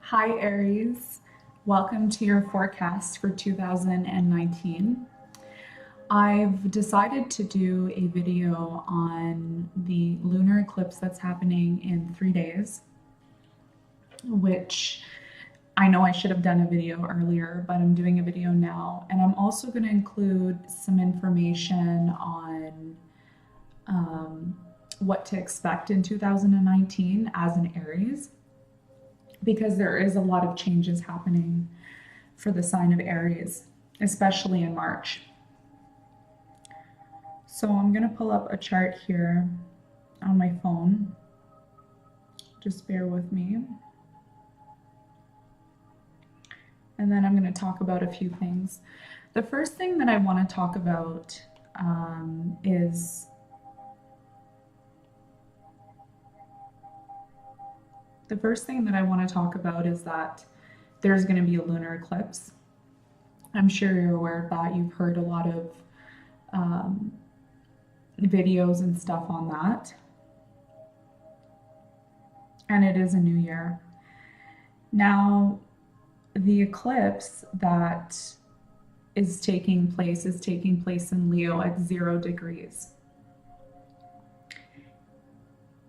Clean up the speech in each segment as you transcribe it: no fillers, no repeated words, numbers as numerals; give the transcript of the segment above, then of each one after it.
Hi Aries, welcome to your forecast for 2019. I've decided to do a video on the lunar eclipse that's happening in 3 days, which I know I should have done a video earlier, but I'm doing a video now. And I'm also going to include some information on what to expect in 2019 as an Aries, because there is a lot of changes happening for the sign of Aries, especially in March. So I'm going to pull up a chart here on my phone. Just bear with me. And then I'm going to talk about a few things. The first thing that I want to talk about is that there's going to be a lunar eclipse. I'm sure you're aware of that. You've heard a lot of videos and stuff on that. And it is a new year. Now, the eclipse that is taking place in Leo at 0 degrees.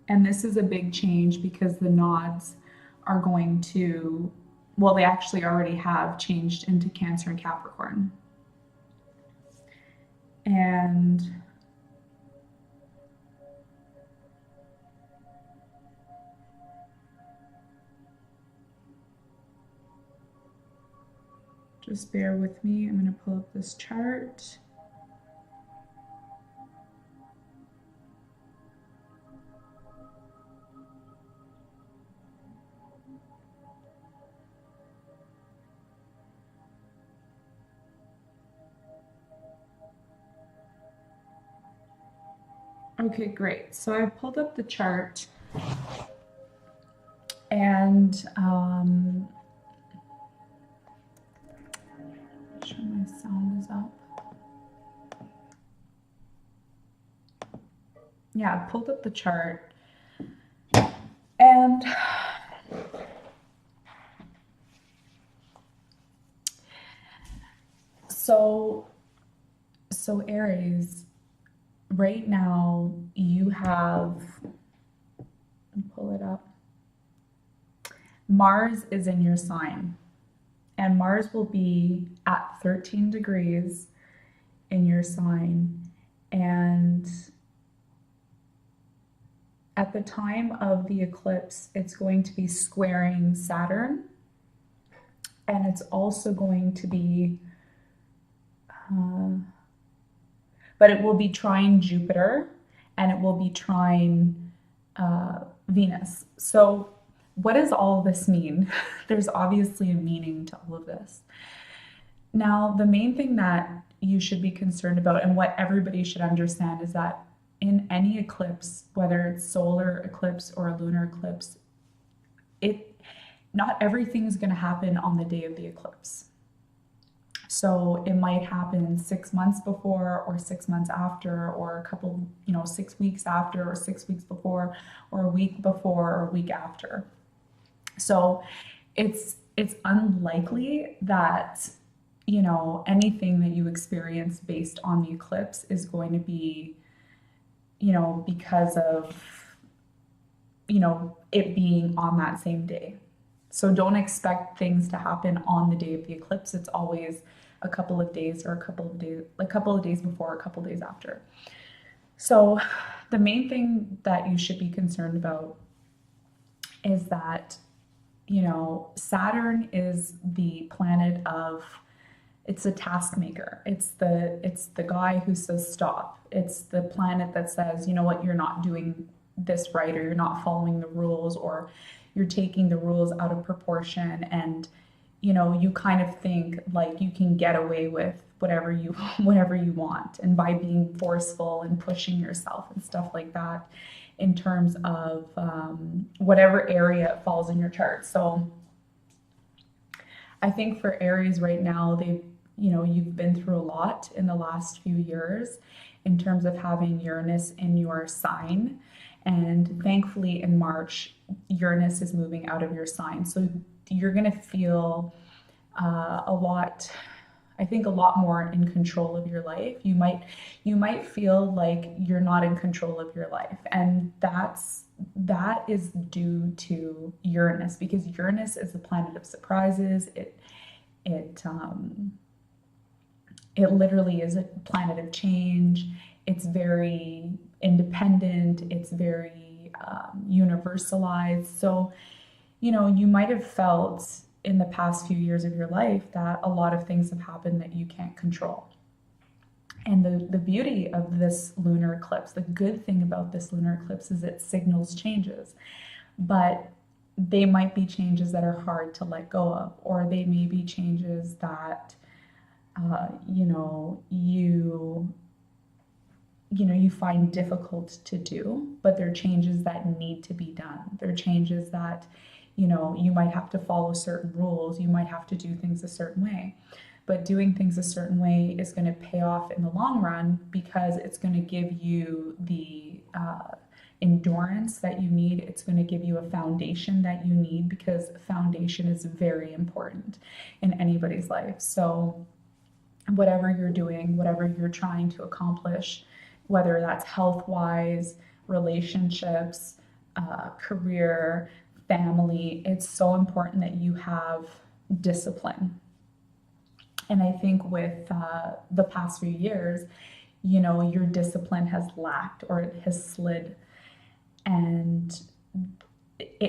And this is a big change because the nodes are going to, well, they actually already have changed into Cancer and Capricorn. And just bear with me. I'm going to pull up this chart. Okay, great. So I pulled up the chart and make sure my sound is up. Yeah, I pulled up the chart and so Aries, right now you have, pull it up, Mars is in your sign, and Mars will be at 13 degrees in your sign, and at the time of the eclipse it's going to be squaring Saturn, and it's also going to be but it will be trine Jupiter, and it will be trine Venus. So what does all of this mean? There's obviously a meaning to all of this. Now, the main thing that you should be concerned about, and what everybody should understand, is that in any eclipse, whether it's solar eclipse or a lunar eclipse, not everything is going to happen on the day of the eclipse. So it might happen 6 months before, or 6 months after, or a couple, 6 weeks after, or 6 weeks before, or a week before, or a week after. So it's unlikely that, anything that you experience based on the eclipse is going to be, because of, it being on that same day. So don't expect things to happen on the day of the eclipse. It's always a couple of days, or a couple of days before, a couple of days after. So the main thing that you should be concerned about is that, Saturn is the planet of, it's a task maker. It's the guy who says stop. It's the planet that says, you know what, you're not doing this right, or you're not following the rules, or you're taking the rules out of proportion, and you kind of think like you can get away with whatever you want, and by being forceful and pushing yourself and stuff like that, in terms of whatever area it falls in your chart. So I think for Aries right now, you've been through a lot in the last few years in terms of having Uranus in your sign, and thankfully in March Uranus is moving out of your sign. So you're going to feel a lot, I think, a lot more in control of your life. You might feel like you're not in control of your life, and that is due to Uranus, because Uranus is the planet of surprises. It it literally is a planet of change. It's very independent. It's very universalized. So, you know, you might have felt in the past few years of your life that a lot of things have happened that you can't control. And the beauty of this lunar eclipse, the good thing about this lunar eclipse is it signals changes, but they might be changes that are hard to let go of, or they may be changes that, you know, you find difficult to do, but they're changes that need to be done. They're changes that, you know, you might have to follow certain rules. You might have to do things a certain way. But doing things a certain way is going to pay off in the long run, because it's going to give you the endurance that you need. It's going to give you a foundation that you need, because foundation is very important in anybody's life. So whatever you're doing, whatever you're trying to accomplish, whether that's health-wise, relationships, career, family, it's so important that you have discipline. And I think with the past few years, you know, your discipline has lacked, or it has slid. And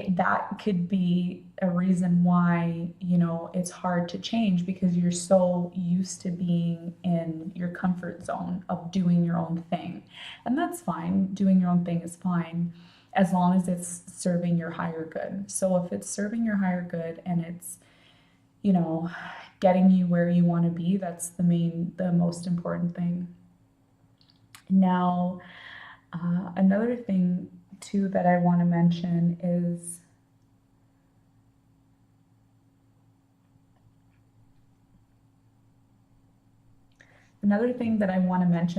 that could be a reason why, you know, it's hard to change, because you're so used to being in your comfort zone of doing your own thing. And that's fine. Doing your own thing is fine, as long as it's serving your higher good. So if it's serving your higher good and it's, you know, getting you where you want to be, that's the most important thing. Now, another thing too that I want to mention is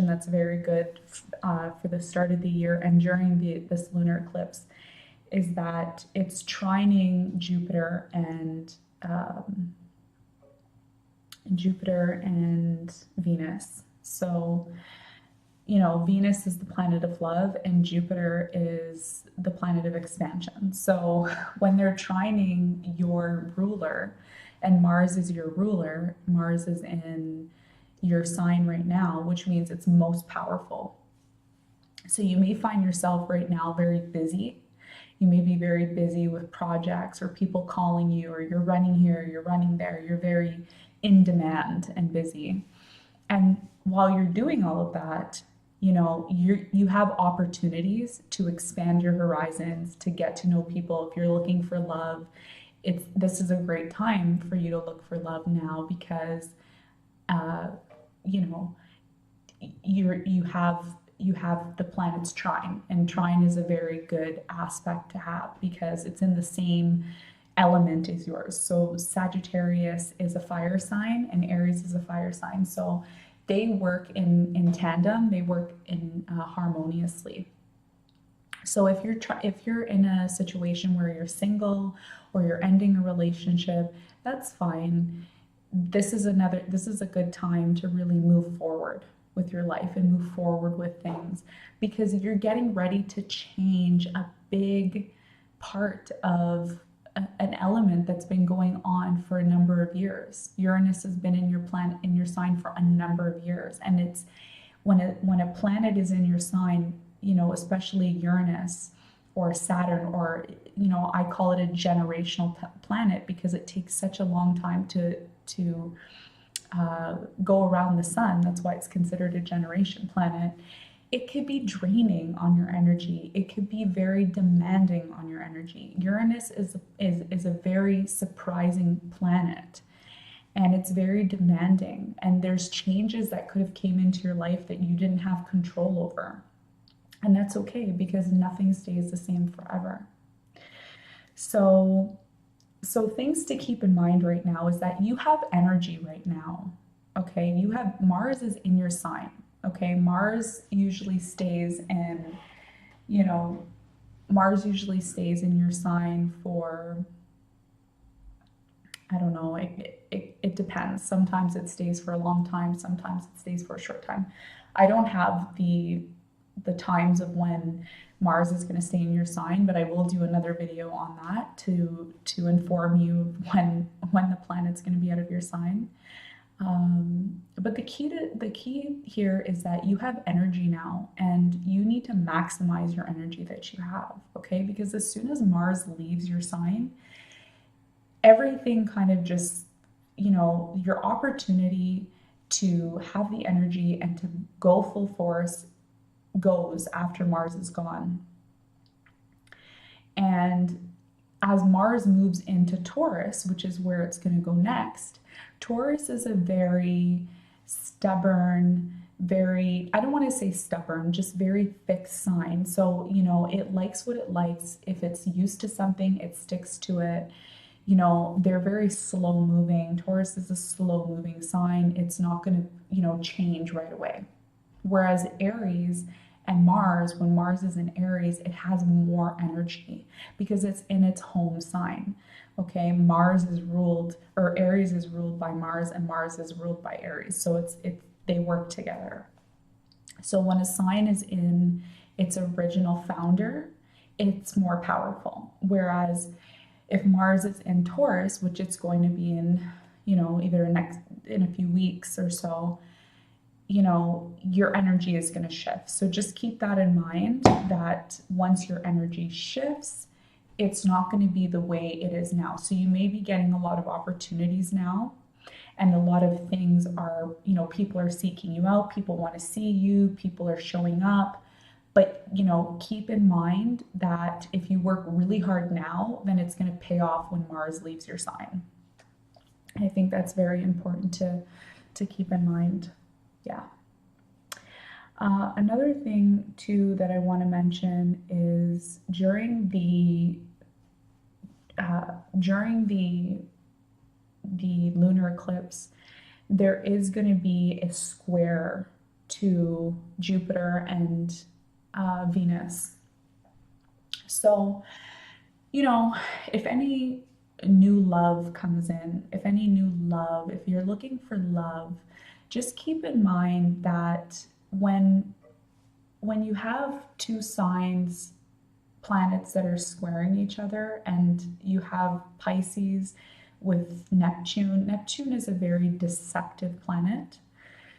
that's very good for the start of the year and during this lunar eclipse, is that it's trining Jupiter and Venus. So, you know, Venus is the planet of love and Jupiter is the planet of expansion. So when they're trining your ruler, and Mars is your ruler, Mars is in your sign right now, which means it's most powerful. So you may find yourself right now very busy. You may be very busy with projects or people calling you, or you're running here, you're running there, you're very in demand and busy. And while you're doing all of that, you know, you have opportunities to expand your horizons, to get to know people. If you're looking for love, this is a great time for you to look for love now, because you know, you have the planets trine, and trine is a very good aspect to have, because it's in the same element as yours. So Sagittarius is a fire sign and Aries is a fire sign. So they work in tandem, they work in harmoniously. So if you're in a situation where you're single or you're ending a relationship, that's fine. This is a good time to really move forward with your life and move forward with things, because you're getting ready to change a big part of an element that's been going on for a number of years. Uranus has been in your sign for a number of years, and it's when a planet is in your sign, you know, especially Uranus or Saturn, or, you know, I call it a generational planet, because it takes such a long time to go around the sun. That's why it's considered a generation planet. It could be draining on your energy. It could be very demanding on your energy. Uranus is a very surprising planet, and it's very demanding. And there's changes that could have came into your life that you didn't have control over. And that's okay, because nothing stays the same forever. So things to keep in mind right now is that you have energy right now. Okay, Mars is in your sign. Okay, Mars usually stays in, you know, Mars usually stays in your sign for, I don't know, it depends. Sometimes it stays for a long time, sometimes it stays for a short time. I don't have the times of when Mars is going to stay in your sign, but I will do another video on that to inform you when the planet's going to be out of your sign. But the key here is that you have energy now, and you need to maximize your energy that you have, okay? Because as soon as Mars leaves your sign, everything kind of just, you know, your opportunity to have the energy and to go full force goes after Mars is gone. And as Mars moves into Taurus, which is where it's going to go next, Taurus is a very stubborn, very, I don't want to say stubborn, just very fixed sign. So, you know, it likes what it likes. If it's used to something, it sticks to it. You know, they're very slow moving. Taurus is a slow moving sign. It's not going to, you know, change right away. Whereas Aries and Mars, when Mars is in Aries, it has more energy because it's in its home sign. Okay, Mars is ruled, or Aries is ruled by Mars, and Mars is ruled by Aries. So they work together. So when a sign is in its original founder, it's more powerful. Whereas if Mars is in Taurus, which it's going to be in, you know, either in a few weeks or so, you know, your energy is going to shift. So just keep that in mind, that once your energy shifts, it's not going to be the way it is now. So you may be getting a lot of opportunities now, and a lot of things are, you know, people are seeking you out, people want to see you, people are showing up. But, you know, keep in mind that if you work really hard now, then it's going to pay off when Mars leaves your sign. I think that's very important to keep in mind. Yeah. Another thing too that I want to mention is during the lunar eclipse, there is going to be a square to Jupiter and Venus. So, you know, if any new love comes in, if you're looking for love, just keep in mind that when you have two signs, planets that are squaring each other, and you have Pisces with Neptune. Neptune is a very deceptive planet.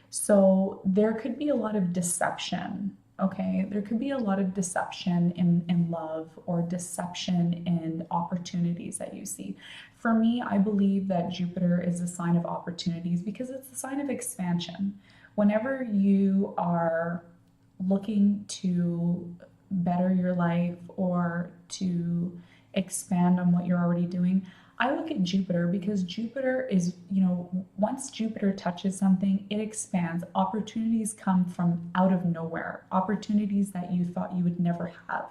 So there could be a lot of deception, okay? There could be a lot of deception in love, or deception in opportunities that you see. For me, I believe that Jupiter is a sign of opportunities because it's a sign of expansion. Whenever you are looking to better your life or to expand on what you're already doing, I look at Jupiter because Jupiter is, you know, once Jupiter touches something, it expands. Opportunities come from out of nowhere. Opportunities that you thought you would never have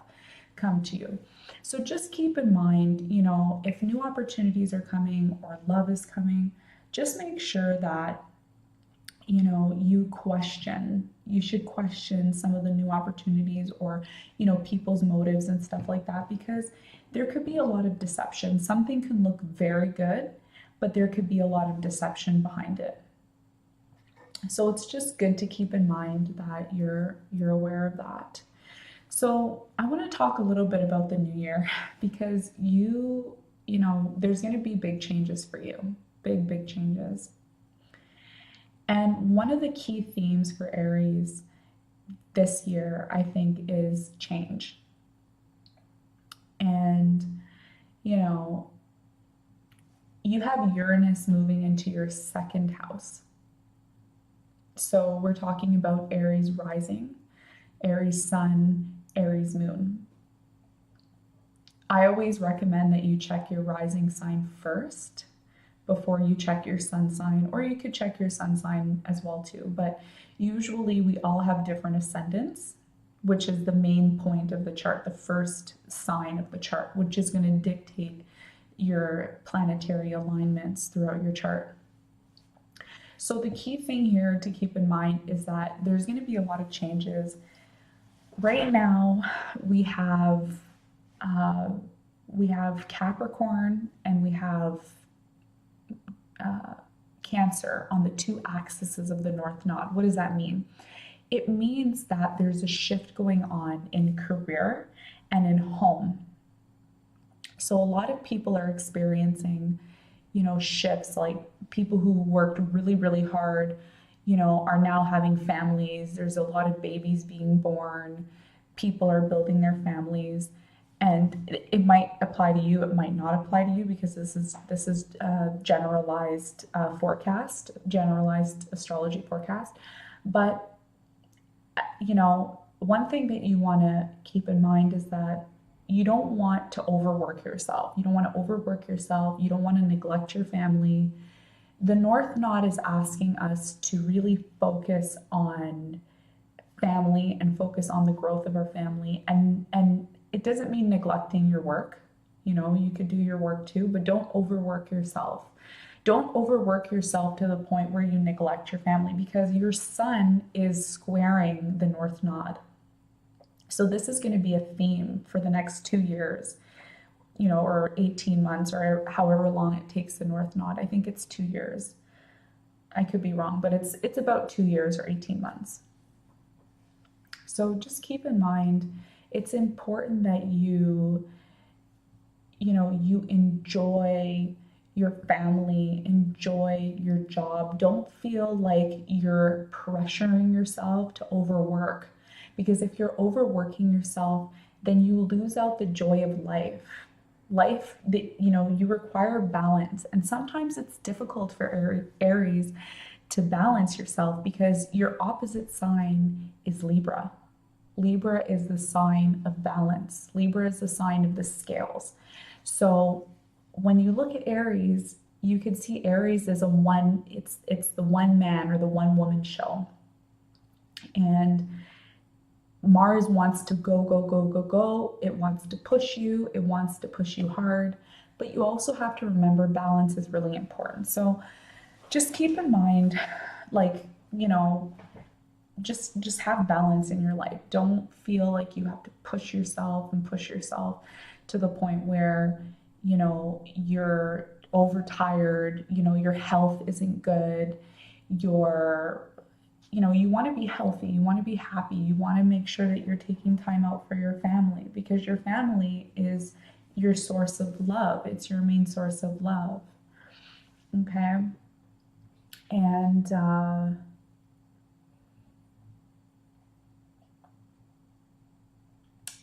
come to you. So just keep in mind, you know, if new opportunities are coming or love is coming, just make sure that, you know, you should question some of the new opportunities, or, you know, people's motives and stuff like that, because there could be a lot of deception. Something can look very good, but there could be a lot of deception behind it. So it's just good to keep in mind that you're aware of that. So I want to talk a little bit about the new year, because you know, there's going to be big changes for you, big changes. And one of the key themes for Aries this year, I think, is change. And, you know, you have Uranus moving into your second house. So we're talking about Aries rising, Aries sun, Aries moon. I always recommend that you check your rising sign first before you check your sun sign, or you could check your sun sign as well too. But usually we all have different ascendants, which is the main point of the chart, the first sign of the chart, which is going to dictate your planetary alignments throughout your chart. So the key thing here to keep in mind is that there's going to be a lot of changes. Right now, we have we have Capricorn and we have Cancer on the two axes of the North Node. What does that mean? It means that there's a shift going on in career and in home. So a lot of people are experiencing, shifts, like people who worked really, really hard, are now having families. There's a lot of babies being born. People are building their families. And it might apply to you, it might not apply to you, because this is a generalized forecast, generalized astrology forecast. But one thing that you want to keep in mind is that you don't want to overwork yourself. You don't want to overwork yourself. You don't want to neglect your family. The North Node is asking us to really focus on family and focus on the growth of our family. And it doesn't mean neglecting your work. You could do your work too, but don't overwork yourself. Don't overwork yourself to the point where you neglect your family, because your sun is squaring the North Node. So this is going to be a theme for the next 2 years, or 18 months, or however long it takes the North Node. I think it's 2 years. I could be wrong, but it's about 2 years or 18 months. So just keep in mind, it's important that you enjoy your family, enjoy your job. Don't feel like you're pressuring yourself to overwork, because if you're overworking yourself, then you lose out the joy of life. You require balance, and sometimes it's difficult for Aries to balance yourself, because your opposite sign is Libra. Libra is the sign of balance. Libra is the sign of the scales. So when you look at Aries, you could see Aries as it's the one man or the one woman show. And Mars wants to go, go, go, go, go. It wants to push you. It wants to push you hard. But you also have to remember balance is really important. So just keep in mind, just have balance in your life. Don't feel like you have to push yourself to the point where, you're overtired, your health isn't good, you want to be healthy, you want to be happy, you want to make sure that you're taking time out for your family, because your family is your source of love. It's your main source of love. Okay. And,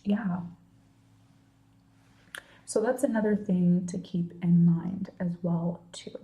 yeah. So that's another thing to keep in mind as well, too.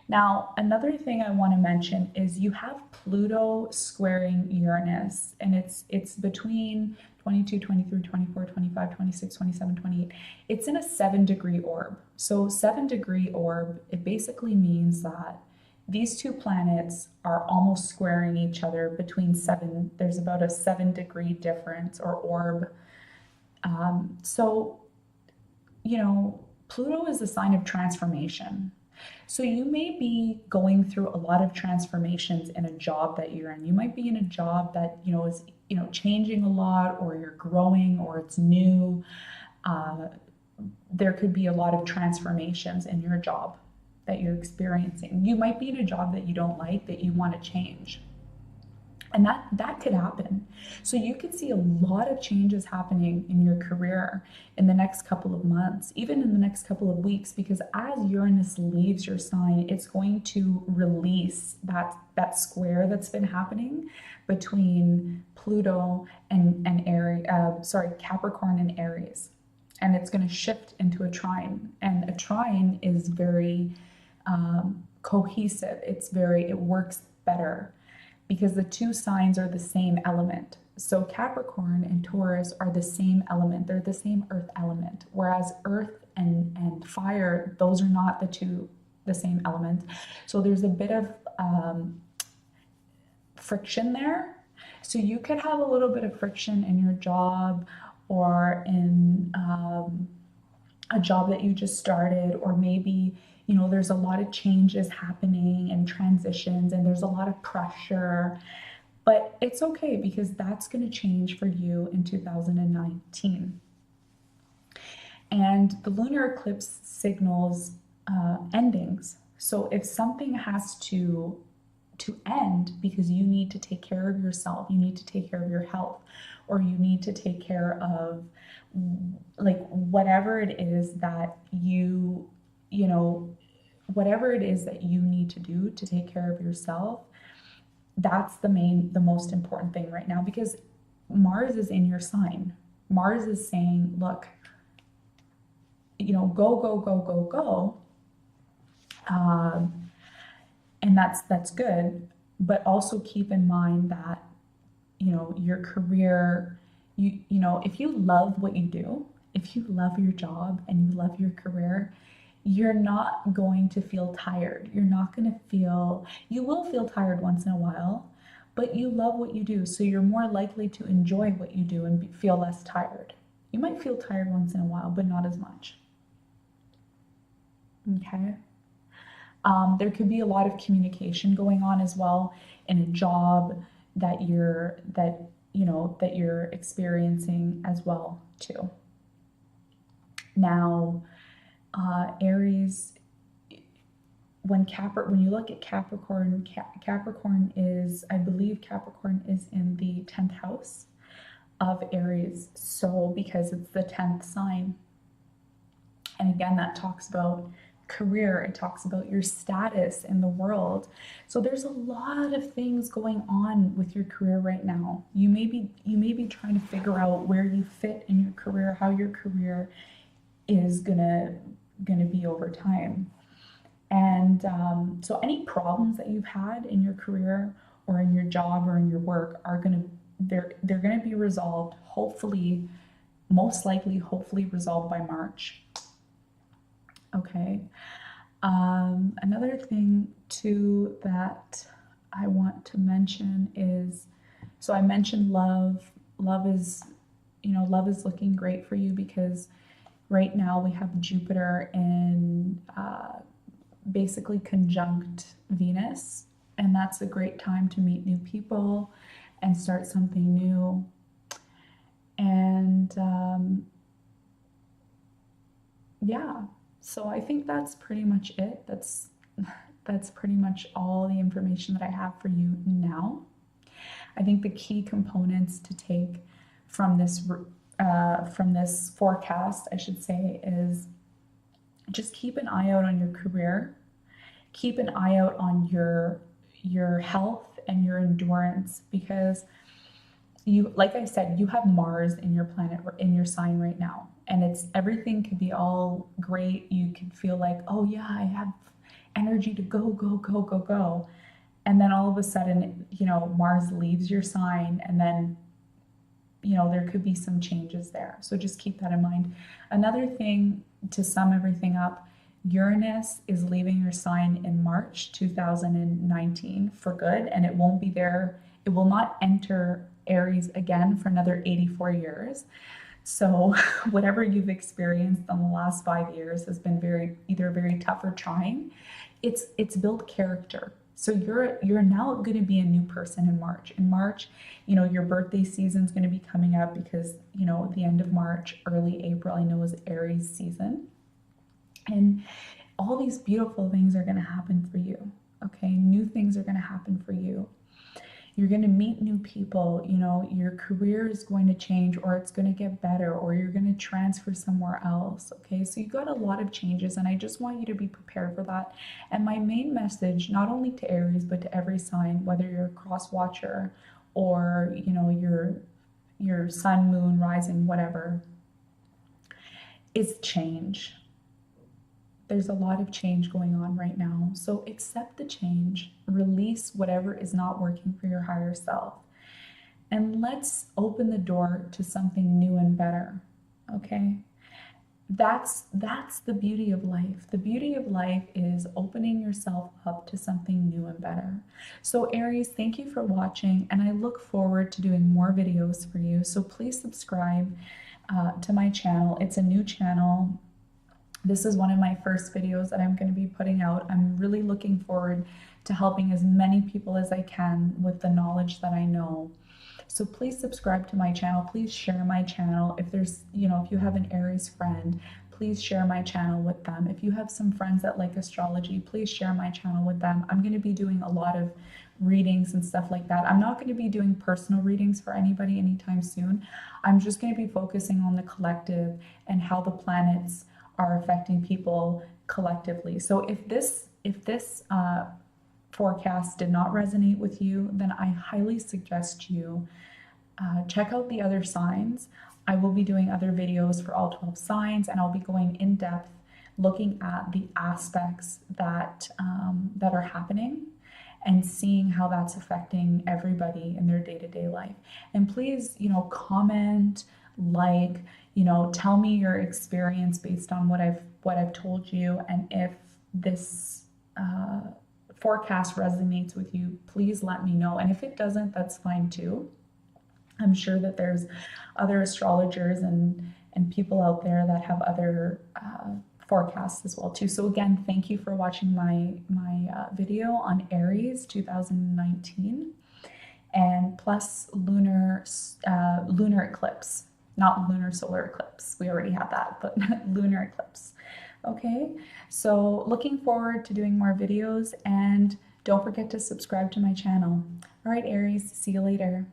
Now, another thing I want to mention is you have Pluto squaring Uranus, and it's between 22, 23, 24, 25, 26, 27, 28. It's in a 7-degree orb. So 7-degree orb, it basically means that these two planets are almost squaring each other between 7. There's about a 7-degree difference or orb. So, Pluto is a sign of transformation. So you may be going through a lot of transformations in a job that you're in. You might be in a job that, is, changing a lot, or you're growing, or it's new. There could be a lot of transformations in your job that you're experiencing. You might be in a job that you don't like, that you want to change. And that could happen. So you could see a lot of changes happening in your career in the next couple of months, even in the next couple of weeks, because as Uranus leaves your sign, it's going to release that square that's been happening between Pluto and Capricorn and Aries. And it's going to shift into a trine. And a trine is very cohesive. It works better, because the two signs are the same element. So Capricorn and Taurus are the same element. They're the same earth element. Whereas earth and fire, those are not the same element. So there's a bit of friction there. So you could have a little bit of friction in your job, or in a job that you just started, or maybe there's a lot of changes happening and transitions, and there's a lot of pressure. But it's okay because that's going to change for you in 2019. And the lunar eclipse signals endings. So if something has to end because you need to take care of yourself, you need to take care of your health, or you need to take care of like whatever it is that you know, whatever it is that you need to do to take care of yourself, that's the most important thing right now, because Mars is in your sign. Mars is saying, look, go, go, go, go, go. And that's good, but also keep in mind that, your career, if you love what you do, if you love your job and you love your career, you're not going to feel tired. You're not going to feel, you will feel tired once in a while, but you love what you do. So you're more likely to enjoy what you do and feel less tired. You might feel tired once in a while, but not as much. Okay. There could be a lot of communication going on as well in a job that you're experiencing as well too. Now, Aries, when you look at Capricorn, Capricorn is, I believe Capricorn is in the 10th house of Aries. So because it's the 10th sign, and again, that talks about career, it talks about your status in the world. So there's a lot of things going on with your career right now. You may be trying to figure out where you fit in your career, how your career is gonna be over time. And so any problems that you've had in your career or in your job or in your work they're gonna be resolved, hopefully, most likely, hopefully resolved by March. Okay. Another thing too that I want to mention is, so I mentioned love. Love is looking great for you because right now we have Jupiter in basically conjunct Venus, and that's a great time to meet new people and start something new. And yeah. So I think that's pretty much it. That's pretty much all the information that I have for you now. I think the key components to take from this forecast, I should say, is just keep an eye out on your career, keep an eye out on your health and your endurance, because like I said, you have Mars in your planet, in your sign right now, and everything could be all great. You could feel like, oh yeah, I have energy to go, go, go, go, go. And then all of a sudden, Mars leaves your sign, and then, there could be some changes there. So just keep that in mind. Another thing to sum everything up, Uranus is leaving your sign in March 2019 for good, and it won't be there. It will not enter Aries again for another 84 years. So whatever you've experienced in the last 5 years has been either very tough or trying. It's built character. So you're now going to be a new person in March. In March, your birthday season is going to be coming up because, the end of March, early April, I know, is Aries season. And all these beautiful things are going to happen for you. Okay, new things are going to happen for you. You're going to meet new people, your career is going to change, or it's going to get better, or you're going to transfer somewhere else. Okay, so you got a lot of changes, and I just want you to be prepared for that. And my main message, not only to Aries, but to every sign, whether you're a cross watcher or, your sun, moon, rising, whatever, is change. There's a lot of change going on right now. So accept the change, release whatever is not working for your higher self, and let's open the door to something new and better. Okay? That's the beauty of life. The beauty of life is opening yourself up to something new and better. So Aries, thank you for watching, and I look forward to doing more videos for you. So please subscribe to my channel. It's a new channel. This is one of my first videos that I'm going to be putting out. I'm really looking forward to helping as many people as I can with the knowledge that I know. So please subscribe to my channel. Please share my channel. If there's, if you have an Aries friend, please share my channel with them. If you have some friends that like astrology, please share my channel with them. I'm going to be doing a lot of readings and stuff like that. I'm not going to be doing personal readings for anybody anytime soon. I'm just going to be focusing on the collective and how the planets are affecting people collectively. So if this forecast did not resonate with you, then I highly suggest you check out the other signs. I will be doing other videos for all 12 signs, and I'll be going in depth looking at the aspects that that are happening and seeing how that's affecting everybody in their day-to-day life. And please, comment, like, tell me your experience based on what I've told you, and if this forecast resonates with you, please let me know. And if it doesn't, that's fine too. I'm sure that there's other astrologers and people out there that have other forecasts as well too. So again, thank you for watching my video on Aries 2019 and plus lunar eclipse, not lunar solar eclipse. We already have that, but lunar eclipse. Okay, so looking forward to doing more videos, and don't forget to subscribe to my channel. All right, Aries, see you later.